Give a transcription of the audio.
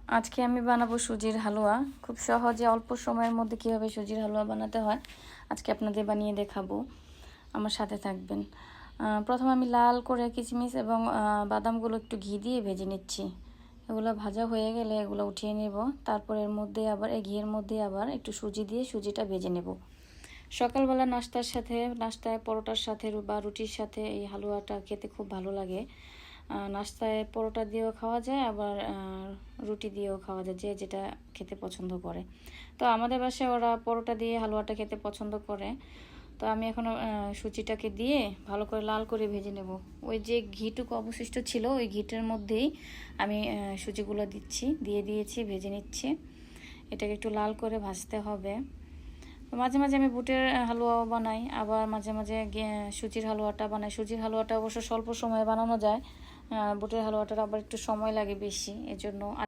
আজকে আমি বানাবো সুজির হালুয়া। খুব সহজে অল্প সময়ের মধ্যে কীভাবে সুজির হালুয়া বানাতে হয় আজকে আপনাদের বানিয়ে দেখাবো। আমার সাথে থাকবেন। প্রথমে আমি লাল করে কিশমিশ এবং বাদামগুলো একটু ঘি দিয়ে ভেজে নিচ্ছি। এগুলো ভাজা হয়ে গেলে এগুলো উঠিয়ে নেব। তারপর এর মধ্যে আবার এই ঘিয়ের মধ্যে আবার একটু সুজি দিয়ে সুজিটা ভেজে নেব। সকালবেলা নাস্তায় পরোটার সাথে বা রুটির সাথে এই হালুয়াটা খেতে খুব ভালো লাগে। নাস্তায় পরোটা দিয়েও খাওয়া যায়, আবার রুটি দিয়েও খাওয়া যায়, যে যেটা খেতে পছন্দ করে। তো আমাদের বাসায় ওরা পরোটা দিয়ে হালুয়াটা খেতে পছন্দ করে। তো আমি এখন সুজিটাকে দিয়ে ভালো করে লাল করে ভেজে নেব। ওই যে ঘিটুকু অবশিষ্ট ছিল ওই ঘিটার মধ্যেই আমি সুজিগুলো দিয়েছি, ভেজে নিচ্ছি। এটাকে একটু লাল করে ভাজতে হবে। মাঝে মাঝে আমি বুটের হালুয়াও বানাই, আবার মাঝে মাঝে সুজির হালুয়াটা বানাই। সুজির হালুয়াটা অবশ্য স্বল্প সময়ে বানানো যায়, বুটের হালুয়াটার আবার একটু সময় লাগে বেশি, এজন্য